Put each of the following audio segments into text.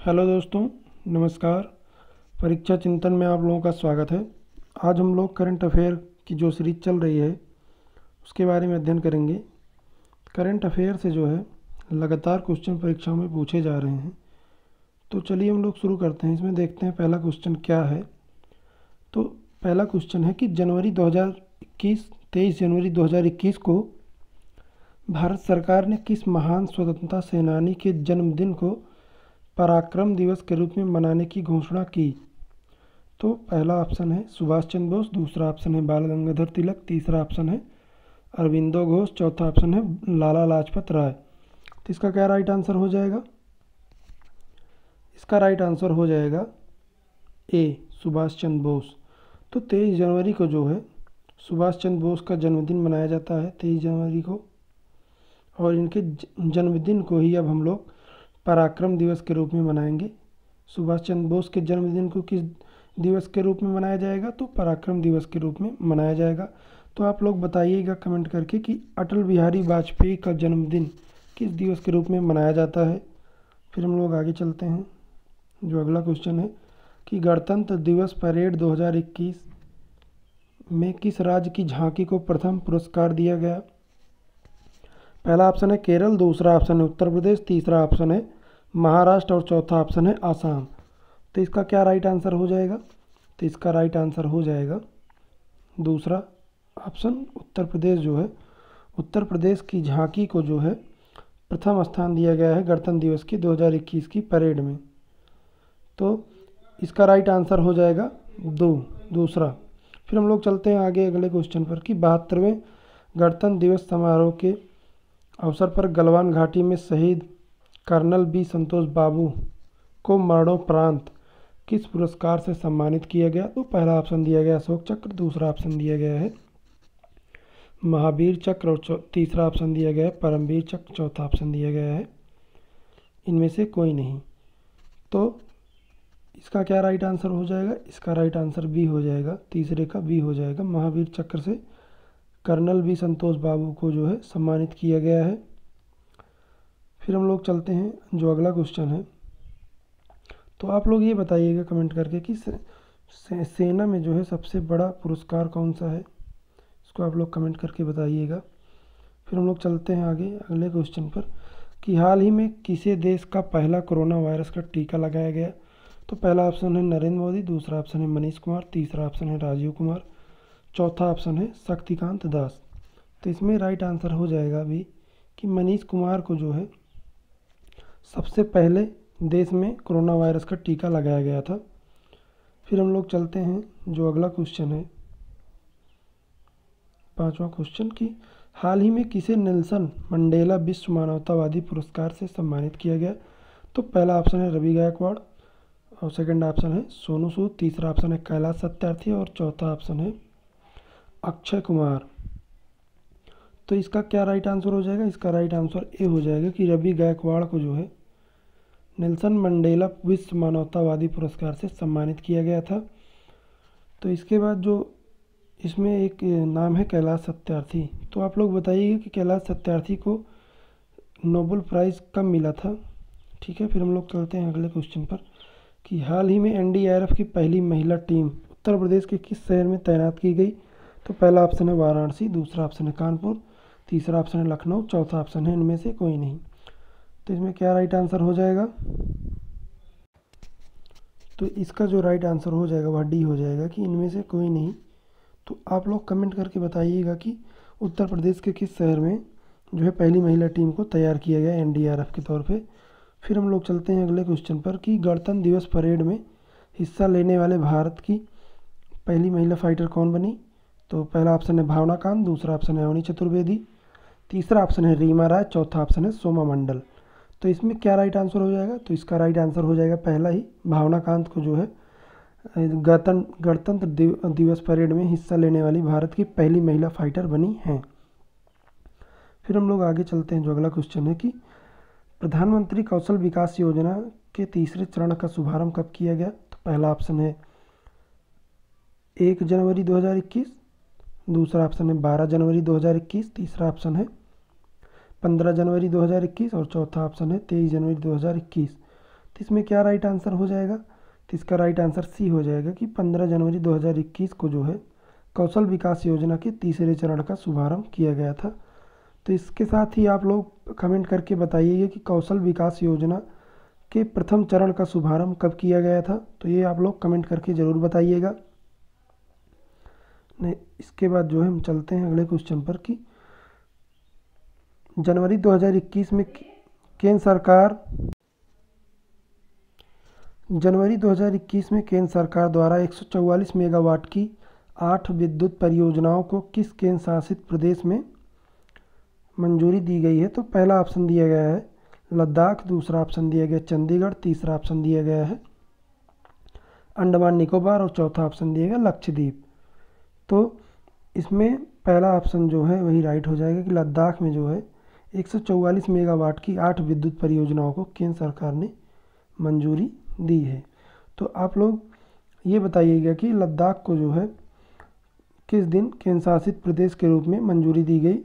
Hello दोस्तों, नमस्कार। परीक्षा चिंतन में आप लोगों का स्वागत है। आज हम लोग करंट अफेयर की जो सीरीज चल रही है उसके बारे में अध्ययन करेंगे। करंट अफेयर से जो है लगातार क्वेश्चन परीक्षाओं में पूछे जा रहे हैं। तो चलिए हम लोग शुरू करते हैं। इसमें देखते हैं पहला क्वेश्चन क्या है। तो पहला क्वेश्चन है कि जनवरी 2021 23 जनवरी 2021 को भारत सरकार ने किस महान स्वतंत्रता सेनानी के जन्मदिन को पराक्रम दिवस के रूप में मनाने की घोषणा की? तो पहला ऑप्शन है सुभाष चंद्र बोस, दूसरा ऑप्शन है बाल गंगाधर तिलक, तीसरा ऑप्शन है अरविंदो घोष, चौथा ऑप्शन है लाला लाजपत राय। तो इसका क्या राइट आंसर हो जाएगा? इसका राइट आंसर हो जाएगा ए, सुभाष चंद्र बोस। तो 23 जनवरी को जो है सुभाष चंद्र बोस का जन्मदिन मनाया जाता है 23 जनवरी को, और इनके जन्मदिन को ही अब हम लोग पराक्रम दिवस के रूप में मनाएंगे। सुभाष चंद्र बोस के जन्मदिन को किस दिवस के रूप में मनाया जाएगा? तो पराक्रम दिवस के रूप में मनाया जाएगा। तो आप लोग बताइएगा कमेंट करके कि अटल बिहारी वाजपेयी का जन्मदिन किस दिवस के रूप में मनाया जाता है। फिर हम लोग आगे चलते हैं। जो अगला क्वेश्चन है कि गणतंत्र दिवस परेड 2021 में किस राज्य की झांकी को प्रथम पुरस्कार दिया गया? पहला ऑप्शन है केरल, दूसरा ऑप्शन है उत्तर प्रदेश, तीसरा ऑप्शन है महाराष्ट्र और चौथा ऑप्शन है आसाम। तो इसका क्या राइट आंसर हो जाएगा? तो इसका राइट आंसर हो जाएगा दूसरा ऑप्शन उत्तर प्रदेश। जो है उत्तर प्रदेश की झांकी को जो है प्रथम स्थान दिया गया है गणतंत्र दिवस की 2021 की परेड में। तो इसका राइट आंसर हो जाएगा दूसरा। फिर हम लोग चलते हैं आगे अगले क्वेश्चन पर कि 72वें गणतंत्र दिवस समारोह के अवसर पर गलवान घाटी में शहीद कर्नल बी संतोष बाबू को मरणोपरांत किस पुरस्कार से सम्मानित किया गया? तो पहला ऑप्शन दिया गया अशोक चक्र, दूसरा ऑप्शन दिया गया है महावीर चक्र और तीसरा ऑप्शन दिया गया है परमवीर चक्र, चौथा ऑप्शन दिया गया है इनमें से कोई नहीं। तो इसका क्या राइट आंसर हो जाएगा? इसका राइट आंसर बी हो जाएगा, तीसरे का बी हो जाएगा। महावीर चक्र से कर्नल बी संतोष बाबू को जो है सम्मानित किया गया है। फिर हम लोग चलते हैं जो अगला क्वेश्चन है। तो आप लोग ये बताइएगा कमेंट करके कि सेना में जो है सबसे बड़ा पुरस्कार कौन सा है? इसको आप लोग कमेंट करके बताइएगा। फिर हम लोग चलते हैं आगे अगले क्वेश्चन पर कि हाल ही में किसी देश का पहला कोरोना वायरस का टीका लगाया गया? तो पहला ऑप्शन है नरेंद्र मोदी, दूसरा ऑप्शन है मनीष कुमार, तीसरा ऑप्शन है राजीव कुमार, चौथा ऑप्शन है शक्तिकांत दास। तो इसमें राइट आंसर हो जाएगा अभी कि मनीष कुमार को जो है सबसे पहले देश में कोरोना वायरस का टीका लगाया गया था। फिर हम लोग चलते हैं जो अगला क्वेश्चन है, पांचवा क्वेश्चन कि हाल ही में किसे नेल्सन मंडेला विश्व मानवतावादी पुरस्कार से सम्मानित किया गया? तो पहला ऑप्शन है रवि गायकवाड़ और सेकंड ऑप्शन है सोनू सूद, तीसरा ऑप्शन है कैलाश सत्यार्थी और चौथा ऑप्शन है अक्षय कुमार। तो इसका क्या राइट आंसर हो जाएगा? इसका राइट आंसर ए हो जाएगा कि रवि गायकवाड़ को जो है नेल्सन मंडेला विश्व मानवतावादी पुरस्कार से सम्मानित किया गया था। तो इसके बाद जो इसमें एक नाम है कैलाश सत्यार्थी। तो आप लोग बताइए कि कैलाश सत्यार्थी को नोबेल प्राइज़ कब मिला था? ठीक है, फिर हम लोग चलते हैं अगले क्वेश्चन पर कि हाल ही में एनडीआरएफ की पहली महिला टीम उत्तर प्रदेश के किस शहर में तैनात की गई? तो पहला ऑप्शन है वाराणसी, दूसरा ऑप्शन है कानपुर, तीसरा ऑप्शन है लखनऊ, चौथा ऑप्शन है इनमें से कोई नहीं। तो इसमें क्या राइट आंसर हो जाएगा? तो इसका जो राइट आंसर हो जाएगा वह डी हो जाएगा कि इनमें से कोई नहीं। तो आप लोग कमेंट करके बताइएगा कि उत्तर प्रदेश के किस शहर में जो है पहली महिला टीम को तैयार किया गया एनडीआरएफ के तौर पे। फिर हम लोग चलते हैं अगले क्वेश्चन पर कि गणतंत्र दिवस परेड में हिस्सा लेने वाले भारत की पहली महिला फाइटर कौन बनी? तो पहला ऑप्शन है भावना कांत, दूसरा ऑप्शन है अवनी चतुर्वेदी, तीसरा ऑप्शन है रीमा राय, चौथा ऑप्शन है सोमा मंडल। तो इसमें क्या राइट आंसर हो जाएगा? तो इसका राइट आंसर हो जाएगा पहला ही, भावना कांत को जो है गणतंत्र दिवस परेड में हिस्सा लेने वाली भारत की पहली महिला फाइटर बनी हैं। फिर हम लोग आगे चलते हैं जो अगला क्वेश्चन है कि प्रधानमंत्री कौशल विकास योजना के तीसरे चरण का शुभारंभ कब किया गया? तो पहला ऑप्शन है 1 जनवरी 2021, दूसरा ऑप्शन है 12 जनवरी 2021, तीसरा ऑप्शन है 15 जनवरी 2021 और चौथा ऑप्शन है 23 जनवरी 2021। तो इसमें क्या राइट आंसर हो जाएगा? तो इसका राइट आंसर सी हो जाएगा कि 15 जनवरी 2021 को जो है कौशल विकास योजना के तीसरे चरण का शुभारंभ किया गया था। तो इसके साथ ही आप लोग कमेंट करके बताइएगा कि कौशल विकास योजना के प्रथम चरण का शुभारंभ कब किया गया था। तो ये आप लोग कमेंट करके ज़रूर बताइएगा। नहीं, इसके बाद जो है हम चलते हैं अगले क्वेश्चन पर कि जनवरी 2021 में केंद्र सरकार द्वारा 144 मेगावाट की 8 विद्युत परियोजनाओं को किस केंद्र शासित प्रदेश में मंजूरी दी गई है? तो पहला ऑप्शन दिया गया है लद्दाख, दूसरा ऑप्शन दिया गया चंडीगढ़, तीसरा ऑप्शन दिया गया है अंडमान निकोबार और चौथा ऑप्शन दिया गया लक्षद्वीप। तो इसमें पहला ऑप्शन जो है वही राइट हो जाएगा कि लद्दाख में जो है 144 मेगावाट की 8 विद्युत परियोजनाओं को केंद्र सरकार ने मंजूरी दी है। तो आप लोग ये बताइएगा कि लद्दाख को जो है किस दिन केंद्र शासित प्रदेश के रूप में मंजूरी दी गई।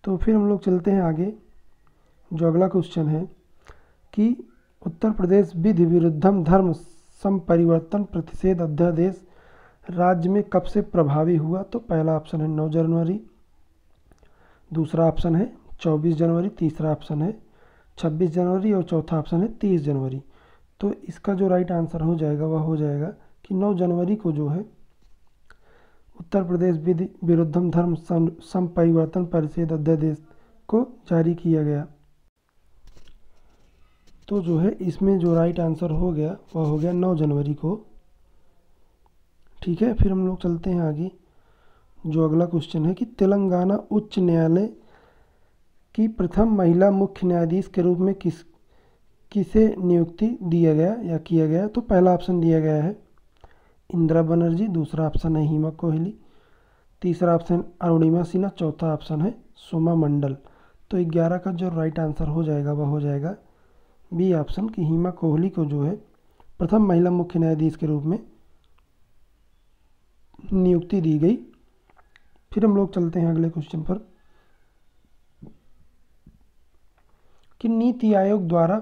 तो फिर हम लोग चलते हैं आगे। जो अगला क्वेश्चन है कि उत्तर प्रदेश विधि विरुद्धम धर्म संपरिवर्तन प्रतिषेध अध्यादेश राज्य में कब से प्रभावी हुआ? तो पहला ऑप्शन है 9 जनवरी, दूसरा ऑप्शन है 24 जनवरी, तीसरा ऑप्शन है 26 जनवरी और चौथा ऑप्शन है 30 जनवरी। तो इसका जो राइट आंसर हो जाएगा वह हो जाएगा कि 9 जनवरी को जो है उत्तर प्रदेश विधि विरुद्धम धर्म संपरिवर्तन परिषेध अध्यादेश को जारी किया गया। तो जो है इसमें जो राइट आंसर हो गया वह हो गया 9 जनवरी को। ठीक है, फिर हम लोग चलते हैं आगे। जो अगला क्वेश्चन है कि तेलंगाना उच्च न्यायालय की प्रथम महिला मुख्य न्यायाधीश के रूप में किसे नियुक्ति दिया गया या किया गया? तो पहला ऑप्शन दिया गया है इंदिरा बनर्जी, दूसरा ऑप्शन है हिमा कोहली, तीसरा ऑप्शन अरुणिमा सिन्हा, चौथा ऑप्शन है सोमा मंडल। तो 11 का जो राइट आंसर हो जाएगा वह हो जाएगा बी ऑप्शन कि हिमा कोहली को जो है प्रथम महिला मुख्य न्यायाधीश के रूप में नियुक्ति दी गई। फिर हम लोग चलते हैं अगले क्वेश्चन पर कि नीति आयोग द्वारा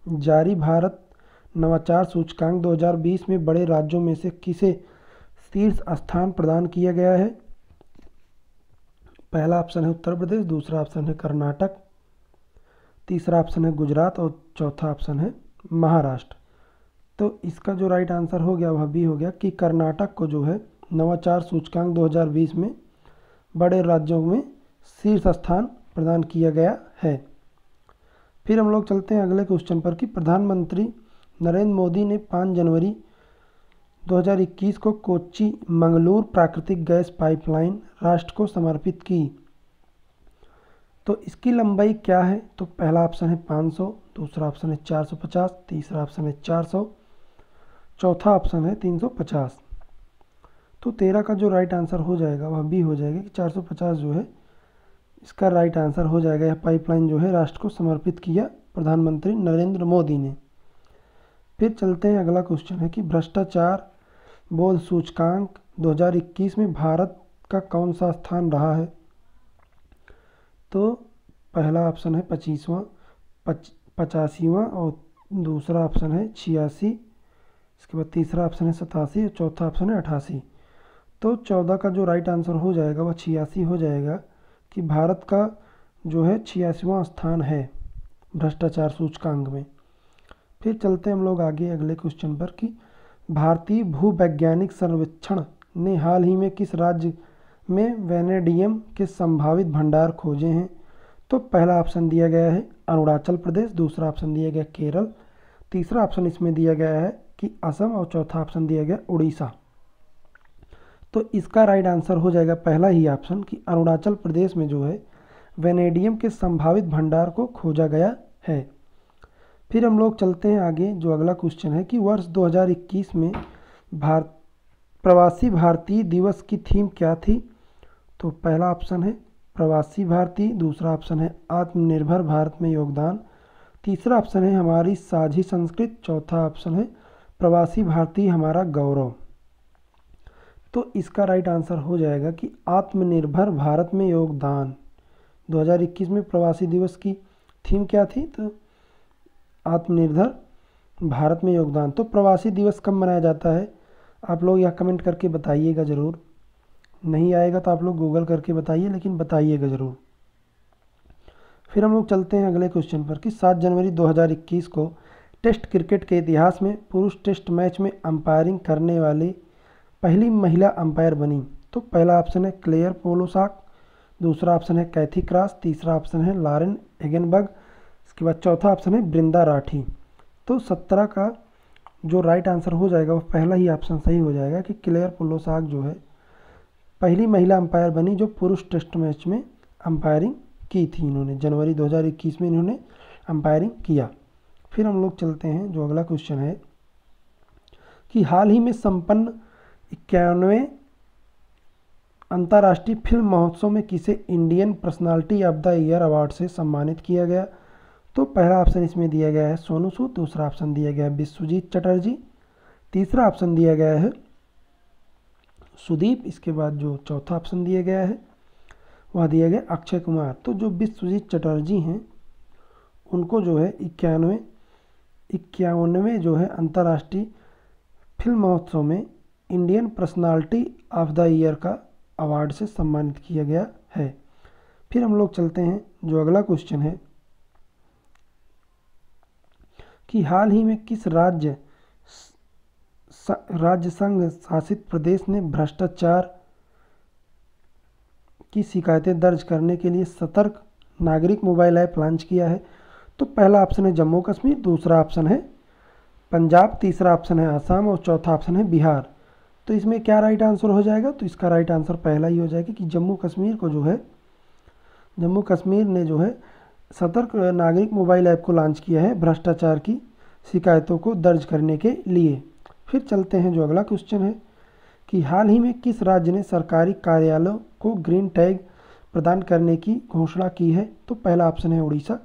जारी भारत नवाचार सूचकांक 2020 में बड़े राज्यों में से किसे शीर्ष स्थान प्रदान किया गया है? पहला ऑप्शन है उत्तर प्रदेश, दूसरा ऑप्शन है कर्नाटक, तीसरा ऑप्शन है गुजरात और चौथा ऑप्शन है महाराष्ट्र। तो इसका जो राइट आंसर हो गया वह भी हो गया कि कर्नाटक को जो है नवाचार सूचकांक 2020 में बड़े राज्यों में शीर्ष स्थान प्रदान किया गया है। फिर हम लोग चलते हैं अगले क्वेश्चन पर कि प्रधानमंत्री नरेंद्र मोदी ने 5 जनवरी 2021 को कोच्चि मंगलूर प्राकृतिक गैस पाइपलाइन राष्ट्र को समर्पित की। तो इसकी लंबाई क्या है? तो पहला ऑप्शन है 500, दूसरा ऑप्शन है 450, तीसरा ऑप्शन है 400, चौथा ऑप्शन है 350। तो 13 का जो राइट आंसर हो जाएगा वह भी हो जाएगा कि 450 जो है इसका राइट आंसर हो जाएगा। यह पाइपलाइन जो है राष्ट्र को समर्पित किया प्रधानमंत्री नरेंद्र मोदी ने। फिर चलते हैं अगला क्वेश्चन है कि भ्रष्टाचार बोध सूचकांक 2021 में भारत का कौन सा स्थान रहा है? तो पहला ऑप्शन है 25वां, 85वां और दूसरा ऑप्शन है 86, इसके बाद तीसरा ऑप्शन है 87 और चौथा ऑप्शन है 88। तो 14 का जो राइट आंसर हो जाएगा वह 86 हो जाएगा कि भारत का जो है 86वां स्थान है भ्रष्टाचार सूचकांक में। फिर चलते हैं हम लोग आगे अगले क्वेश्चन पर कि भारतीय भूवैज्ञानिक सर्वेक्षण ने हाल ही में किस राज्य में वैनेडियम के संभावित भंडार खोजे हैं? तो पहला ऑप्शन दिया गया है अरुणाचल प्रदेश, दूसरा ऑप्शन दिया गया केरल, तीसरा ऑप्शन इसमें दिया गया है कि असम और चौथा ऑप्शन दिया गया उड़ीसा। तो इसका राइट आंसर हो जाएगा पहला ही ऑप्शन कि अरुणाचल प्रदेश में जो है वैनेडियम के संभावित भंडार को खोजा गया है। फिर हम लोग चलते हैं आगे। जो अगला क्वेश्चन है कि वर्ष 2021 में प्रवासी भारतीय दिवस की थीम क्या थी? तो पहला ऑप्शन है प्रवासी भारतीय, दूसरा ऑप्शन है आत्मनिर्भर भारत में योगदान, तीसरा ऑप्शन है हमारी साझी संस्कृति, चौथा ऑप्शन है प्रवासी भारतीय हमारा गौरव। तो इसका राइट आंसर हो जाएगा कि आत्मनिर्भर भारत में योगदान। 2021 में प्रवासी दिवस की थीम क्या थी? तो आत्मनिर्भर भारत में योगदान। तो प्रवासी दिवस कब मनाया जाता है? आप लोग यहाँ कमेंट करके बताइएगा ज़रूर। नहीं आएगा तो आप लोग गूगल करके बताइए, लेकिन बताइएगा ज़रूर। फिर हम लोग चलते हैं अगले क्वेश्चन पर कि 7 जनवरी 2021 को टेस्ट क्रिकेट के इतिहास में पुरुष टेस्ट मैच में अंपायरिंग करने वाली पहली महिला अंपायर बनी। तो पहला ऑप्शन है क्लेयर पोलोसाक, दूसरा ऑप्शन है कैथी क्रॉस, तीसरा ऑप्शन है लॉरेन एगनबर्ग, इसके बाद चौथा ऑप्शन है ब्रिंदा राठी। तो 17 का जो राइट आंसर हो जाएगा वो पहला ही ऑप्शन सही हो जाएगा कि क्लेयर पोलोसाक जो है पहली महिला अंपायर बनी जो पुरुष टेस्ट मैच में अंपायरिंग की थी। इन्होंने जनवरी 2021 में इन्होंने अंपायरिंग किया। फिर हम लोग चलते हैं जो अगला क्वेश्चन है कि हाल ही में संपन्न 91वें अंतर्राष्ट्रीय फिल्म महोत्सव में किसे Indian personality of the year award से सम्मानित किया गया। तो पहला ऑप्शन इसमें दिया गया है सोनू सूद, दूसरा ऑप्शन दिया गया है विश्वजीत चटर्जी, तीसरा ऑप्शन दिया गया है सुदीप, इसके बाद जो चौथा ऑप्शन दिया गया है वह दिया गया अक्षय कुमार। तो जो विश्वजीत चटर्जी हैं उनको जो है 91वें जो है अंतर्राष्ट्रीय फिल्म महोत्सव में Indian personality of the year का अवार्ड से सम्मानित किया गया है। फिर हम लोग चलते हैं जो अगला क्वेश्चन है कि हाल ही में किस राज्य संघ शासित प्रदेश ने भ्रष्टाचार की शिकायतें दर्ज करने के लिए सतर्क नागरिक मोबाइल ऐप लॉन्च किया है। तो पहला ऑप्शन है जम्मू कश्मीर, दूसरा ऑप्शन है पंजाब, तीसरा ऑप्शन है असम और चौथा ऑप्शन है बिहार। तो इसमें क्या राइट आंसर हो जाएगा? तो इसका राइट आंसर पहला ही हो जाएगा कि जम्मू कश्मीर को जो है जम्मू कश्मीर ने जो है सतर्क नागरिक मोबाइल ऐप को लॉन्च किया है भ्रष्टाचार की शिकायतों को दर्ज करने के लिए। फिर चलते हैं जो अगला क्वेश्चन है कि हाल ही में किस राज्य ने सरकारी कार्यालयों को ग्रीन टैग प्रदान करने की घोषणा की है। तो पहला ऑप्शन है उड़ीसा,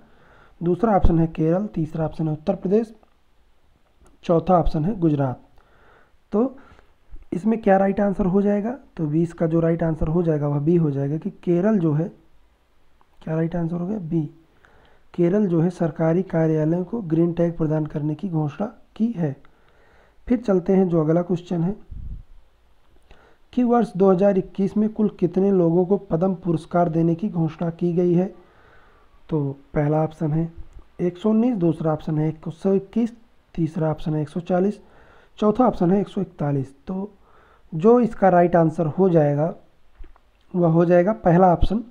दूसरा ऑप्शन है केरल, तीसरा ऑप्शन है उत्तर प्रदेश, चौथा ऑप्शन है गुजरात। तो इसमें क्या राइट आंसर हो जाएगा? तो 20 का जो राइट आंसर हो जाएगा वह बी हो जाएगा कि केरल जो है, क्या राइट आंसर हो गया? बी। केरल जो है सरकारी कार्यालयों को ग्रीन टैग प्रदान करने की घोषणा की है। फिर चलते हैं जो अगला क्वेश्चन है कि वर्ष 2021 में कुल कितने लोगों को पद्म पुरस्कार देने की घोषणा की गई है। तो पहला ऑप्शन है 119, दूसरा ऑप्शन है 121, तीसरा ऑप्शन है 140, चौथा ऑप्शन है 141। तो जो इसका राइट आंसर हो जाएगा वह हो जाएगा पहला ऑप्शन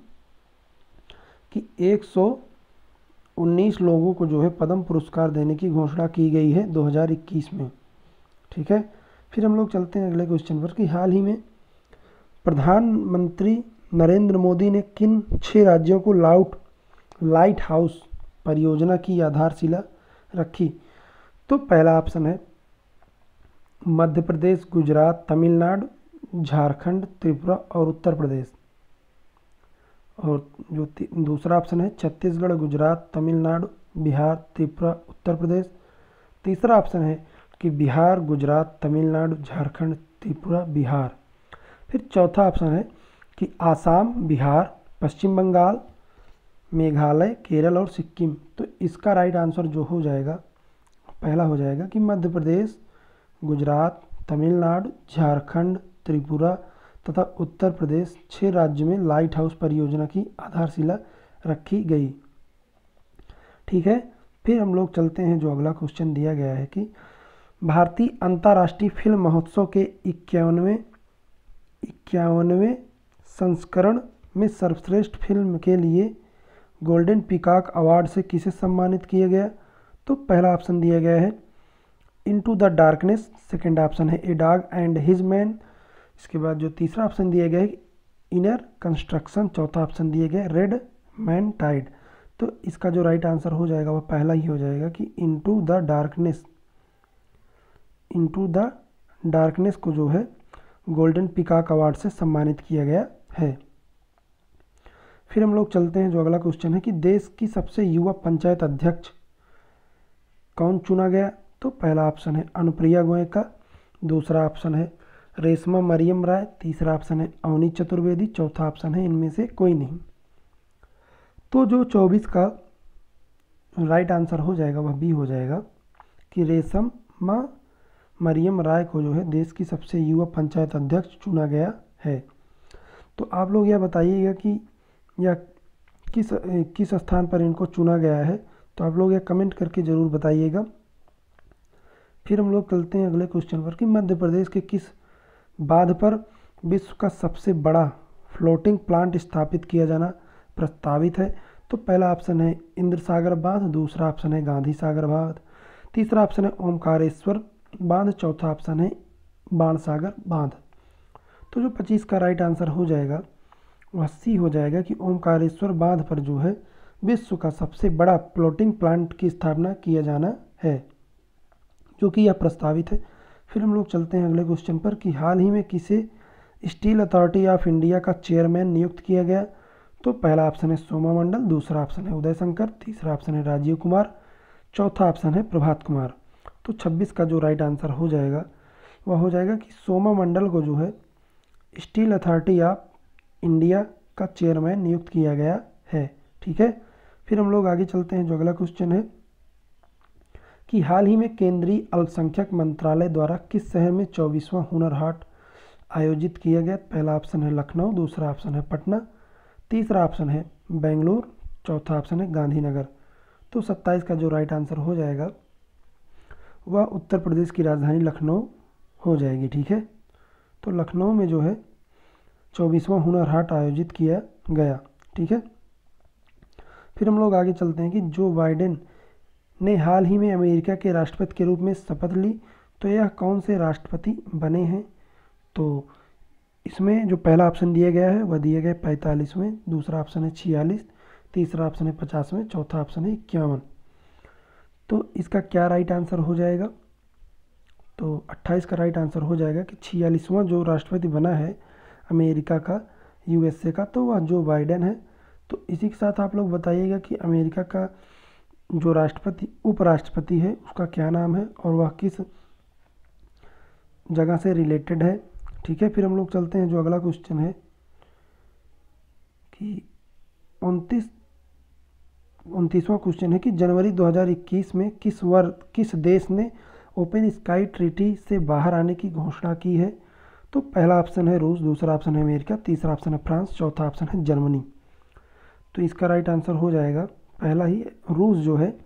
कि 119 लोगों को जो है पद्म पुरस्कार देने की घोषणा की गई है 2021 में। ठीक है। फिर हम लोग चलते हैं अगले क्वेश्चन पर कि हाल ही में प्रधानमंत्री नरेंद्र मोदी ने किन 6 राज्यों को लाइट हाउस परियोजना की आधारशिला रखी। तो पहला ऑप्शन है मध्य प्रदेश, गुजरात, तमिलनाडु, झारखंड, त्रिपुरा और उत्तर प्रदेश। और जो दूसरा ऑप्शन है छत्तीसगढ़, गुजरात, तमिलनाडु, बिहार, त्रिपुरा, उत्तर प्रदेश। तीसरा ऑप्शन है कि बिहार, गुजरात, तमिलनाडु, झारखंड, त्रिपुरा, बिहार। फिर चौथा ऑप्शन है कि आसाम, बिहार, पश्चिम बंगाल, मेघालय, केरल और सिक्किम। तो इसका राइट आंसर जो हो जाएगा पहला हो जाएगा कि मध्य प्रदेश, गुजरात, तमिलनाडु, झारखंड, त्रिपुरा तथा उत्तर प्रदेश 6 राज्यों में लाइट हाउस परियोजना की आधारशिला रखी गई। ठीक है। फिर हम लोग चलते हैं जो अगला क्वेश्चन दिया गया है कि भारतीय अंतर्राष्ट्रीय फिल्म महोत्सव के 51वें संस्करण में सर्वश्रेष्ठ फिल्म के लिए गोल्डन पीकॉक अवार्ड से किसे सम्मानित किया गया। तो पहला ऑप्शन दिया गया है into the darkness, second option है a dog and his man, इसके बाद जो तीसरा ऑप्शन दिया गया है इनर कंस्ट्रक्शन, चौथा ऑप्शन दिया गया रेड मैन टाइड। तो इसका जो राइट आंसर हो जाएगा वह पहला ही हो जाएगा कि इनटू द डार्कनेस को जो है गोल्डन पीकॉक अवार्ड से सम्मानित किया गया है। फिर हम लोग चलते हैं जो अगला क्वेश्चन है कि देश की सबसे युवा पंचायत अध्यक्ष कौन चुना गया। तो पहला ऑप्शन है अनुप्रिया गोयनका, दूसरा ऑप्शन है रेशमा मरियम राय, तीसरा ऑप्शन है अवनी चतुर्वेदी, चौथा ऑप्शन है इनमें से कोई नहीं। तो जो 24 का राइट आंसर हो जाएगा वह बी हो जाएगा कि रेशमा मरियम राय को जो है देश की सबसे युवा पंचायत अध्यक्ष चुना गया है। तो आप लोग यह बताइएगा कि यह किस स्थान पर इनको चुना गया है, तो आप लोग यह कमेंट करके ज़रूर बताइएगा। फिर हम लोग चलते हैं अगले क्वेश्चन पर कि मध्य प्रदेश के किस बांध पर विश्व का सबसे बड़ा फ्लोटिंग प्लांट स्थापित किया जाना प्रस्तावित है। तो पहला ऑप्शन है इंद्र सागर बांध, दूसरा ऑप्शन है गांधी सागर बांध, तीसरा ऑप्शन है ओमकारेश्वर बांध, चौथा ऑप्शन है बाणसागर बांध। तो जो 25 का राइट आंसर हो जाएगा वह सी हो जाएगा कि ओमकारेश्वर बांध पर जो है विश्व का सबसे बड़ा फ्लोटिंग प्लांट की स्थापना किया जाना है, जो कि यह प्रस्तावित है। फिर हम लोग चलते हैं अगले क्वेश्चन पर कि हाल ही में किसे स्टील अथॉरिटी ऑफ इंडिया का चेयरमैन नियुक्त किया गया। तो पहला ऑप्शन है सोमा मंडल, दूसरा ऑप्शन है उदय शंकर, तीसरा ऑप्शन है राजीव कुमार, चौथा ऑप्शन है प्रभात कुमार। तो 26 का जो राइट आंसर हो जाएगा वह हो जाएगा कि सोमा मंडल को जो है स्टील अथॉरिटी ऑफ इंडिया का चेयरमैन नियुक्त किया गया है। ठीक है, फिर हम लोग आगे चलते हैं। जो अगला क्वेश्चन है कि हाल ही में केंद्रीय अल्पसंख्यक मंत्रालय द्वारा किस शहर में 24वां हुनर हाट आयोजित किया गया। पहला ऑप्शन है लखनऊ, दूसरा ऑप्शन है पटना, तीसरा ऑप्शन है बेंगलुरु, चौथा ऑप्शन है गांधीनगर। तो 27 का जो राइट आंसर हो जाएगा वह उत्तर प्रदेश की राजधानी लखनऊ हो जाएगी। ठीक है, तो लखनऊ में जो है 24वां हुनर हाट आयोजित किया गया। ठीक है, फिर हम लोग आगे चलते हैं कि जो बाइडेन ने हाल ही में अमेरिका के राष्ट्रपति के रूप में शपथ ली, तो यह कौन से राष्ट्रपति बने हैं। तो इसमें जो पहला ऑप्शन दिया गया है वह दिया गया 45वें, दूसरा ऑप्शन है 46, तीसरा ऑप्शन है 50वें, चौथा ऑप्शन है 51। तो इसका क्या राइट आंसर हो जाएगा। तो 28 का राइट आंसर हो जाएगा कि 46वां जो राष्ट्रपति बना है अमेरिका का, यूएसए का, तो वह जो बाइडेन है। तो इसी के साथ आप लोग बताइएगा कि अमेरिका का जो राष्ट्रपति उपराष्ट्रपति है उसका क्या नाम है और वह किस जगह से रिलेटेड है। ठीक है, फिर हम लोग चलते हैं। जो अगला क्वेश्चन है कि 29वां क्वेश्चन है कि जनवरी 2021 में किस देश ने ओपन स्काई ट्रीटी से बाहर आने की घोषणा की है। तो पहला ऑप्शन है रूस, दूसरा ऑप्शन है अमेरिका, तीसरा ऑप्शन है फ्रांस, चौथा ऑप्शन है जर्मनी। तो इसका राइट आंसर हो जाएगा पहला ही, रूस जो है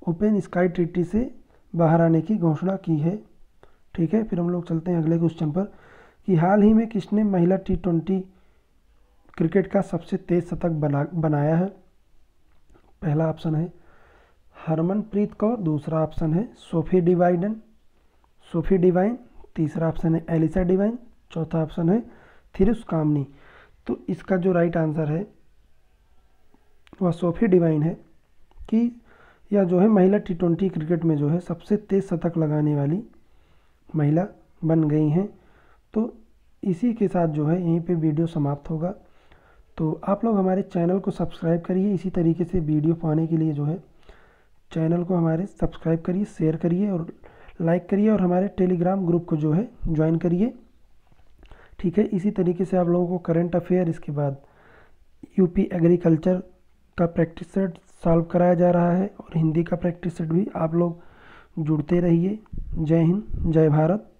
ओपन स्काई ट्रीटी से बाहर आने की घोषणा की है। ठीक है, फिर हम लोग चलते हैं अगले क्वेश्चन पर कि हाल ही में किसने महिला T20 क्रिकेट का सबसे तेज शतक बनाया है। पहला ऑप्शन है हरमनप्रीत कौर, दूसरा ऑप्शन है सोफी डिवाइन, तीसरा ऑप्शन है एलिसा डिवाइन, चौथा ऑप्शन है थिरुस कामनी। तो इसका जो राइट आंसर है वह सोफी डिवाइन है कि यह जो है महिला T20 क्रिकेट में जो है सबसे तेज शतक लगाने वाली महिला बन गई हैं। तो इसी के साथ जो है यहीं पे वीडियो समाप्त होगा। तो आप लोग हमारे चैनल को सब्सक्राइब करिए। इसी तरीके से वीडियो पाने के लिए जो है चैनल को हमारे सब्सक्राइब करिए, शेयर करिए और लाइक करिए और हमारे टेलीग्राम ग्रुप को जो है ज्वाइन करिए। ठीक है, इसी तरीके से आप लोगों को करंट अफेयर, इसके बाद यूपी एग्रीकल्चर का प्रैक्टिस सेट सॉल्व कराया जा रहा है और हिंदी का प्रैक्टिस सेट भी आप लोग जुड़ते रहिए। जय हिंद, जय भारत।